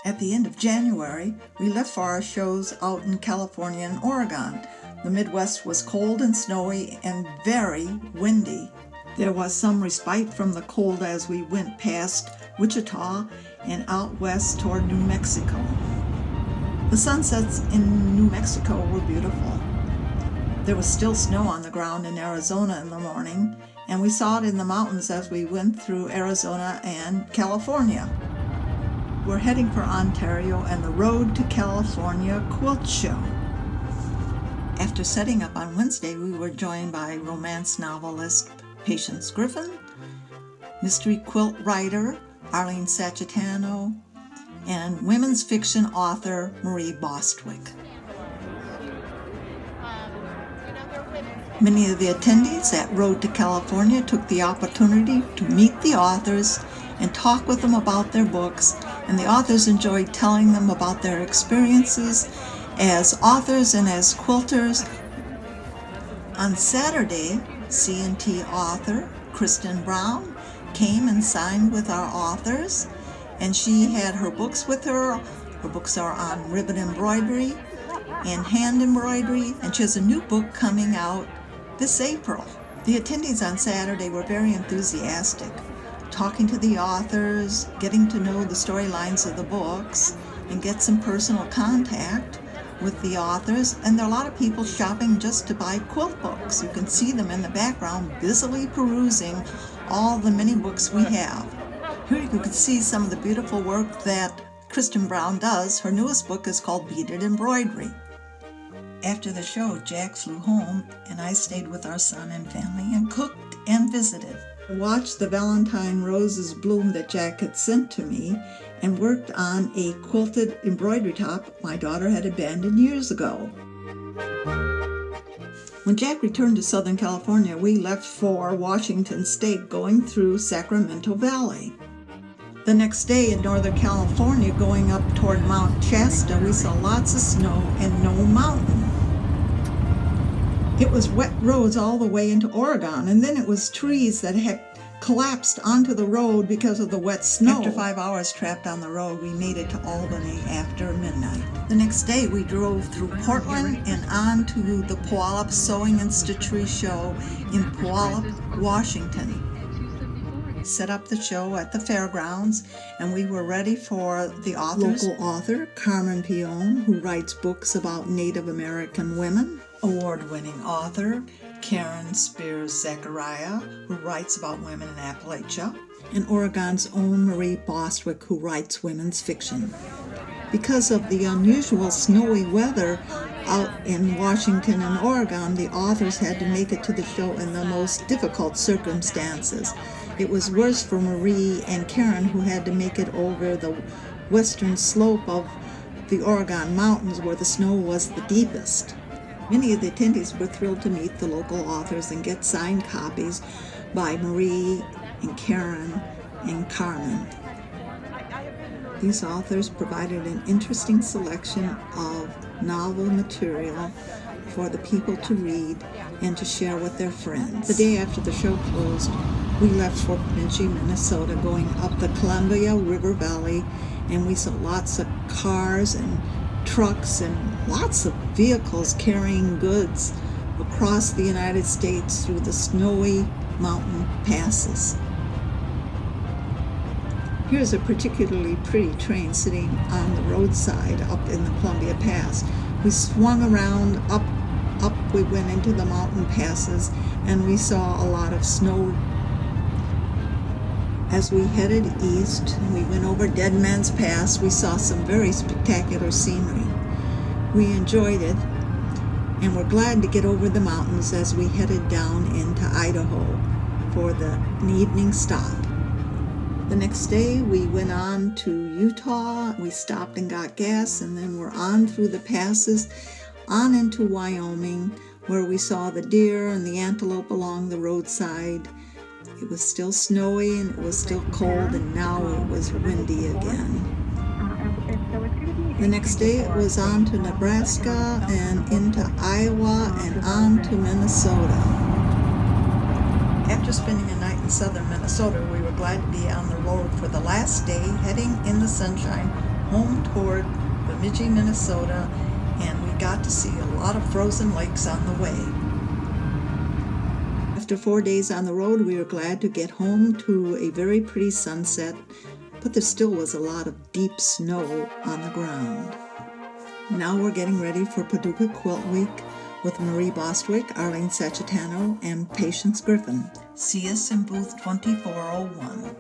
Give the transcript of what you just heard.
At the end of January, we left for our shows out in California and Oregon. The Midwest was cold and snowy and very windy. There was some respite from the cold as we went past Wichita and out west toward New Mexico. The sunsets in New Mexico were beautiful. There was still snow on the ground in Arizona in the morning, and we saw it in the mountains as we went through Arizona and California. We're heading for Ontario and the Road to California Quilt Show. After setting up on Wednesday, we were joined by romance novelist Patience Griffin, mystery quilt writer Arlene Sacitano, and women's fiction author Marie Bostwick. Many of the attendees at Road to California took the opportunity to meet the authors and talk with them about their books, and the authors enjoyed telling them about their experiences as authors and as quilters. On Saturday, C&T author Kristen Brown came and signed with our authors, and she had her books with her. Her books are on ribbon embroidery and hand embroidery, and she has a new book coming out this April. The attendees on Saturday were very enthusiastic, talking to the authors, getting to know the storylines of the books, and get some personal contact with the authors. And there are a lot of people shopping just to buy quilt books. You can see them in the background busily perusing all the many books we have. Here you can see some of the beautiful work that Kristen Brown does. Her newest book is called Beaded Embroidery. After the show, Jack flew home, and I stayed with our son and family and cooked and visited. I watched the Valentine roses bloom that Jack had sent to me and worked on a quilted embroidery top my daughter had abandoned years ago. When Jack returned to Southern California, we left for Washington State, going through Sacramento Valley. The next day in Northern California, going up toward Mount Shasta, we saw lots of snow and no mountain. It was wet roads all the way into Oregon, and then it was trees that had collapsed onto the road because of the wet snow. After 5 hours trapped on the road, we made it to Albany after midnight. The next day, we drove through Portland and on to the Puyallup Sewing and Stitchery Show in Puyallup, Washington. Set up the show at the fairgrounds, and we were ready for the authors. Local author Carmen Pion, who writes books about Native American women. Award-winning author Karen Spears Zachariah, who writes about women in Appalachia. And Oregon's own Marie Bostwick, who writes women's fiction. Because of the unusual snowy weather out in Washington and Oregon, the authors had to make it to the show in the most difficult circumstances. It was worse for Marie and Karen, who had to make it over the western slope of the Oregon mountains where the snow was the deepest. Many of the attendees were thrilled to meet the local authors and get signed copies by Marie and Karen and Carmen. These authors provided an interesting selection of novel material for the people to read and to share with their friends. The day after the show closed, we left for Bemidji, Minnesota, going up the Columbia River Valley, and we saw lots of cars and trucks and lots of vehicles carrying goods across the United States through the snowy mountain passes. Here's a particularly pretty train sitting on the roadside up in the Columbia Pass. We swung around, up we went into the mountain passes, and we saw a lot of snow. As we headed east, we went over Dead Man's Pass. We saw some very spectacular scenery. We enjoyed it, and we're glad to get over the mountains as we headed down into Idaho for an evening stop. The next day, we went on to Utah. We stopped and got gas, and then we're on through the passes, on into Wyoming, where we saw the deer and the antelope along the roadside. It was still snowy and it was still cold, and now it was windy again. The next day it was on to Nebraska and into Iowa and on to Minnesota. After spending a night in southern Minnesota, we were glad to be on the road for the last day, heading in the sunshine home toward Bemidji, Minnesota, and we got to see a lot of frozen lakes on the way. After 4 days on the road, we were glad to get home to a very pretty sunset, but there still was a lot of deep snow on the ground. Now we're getting ready for Paducah Quilt Week with Marie Bostwick, Arlene Sacitano, and Patience Griffin. See us in booth 2401.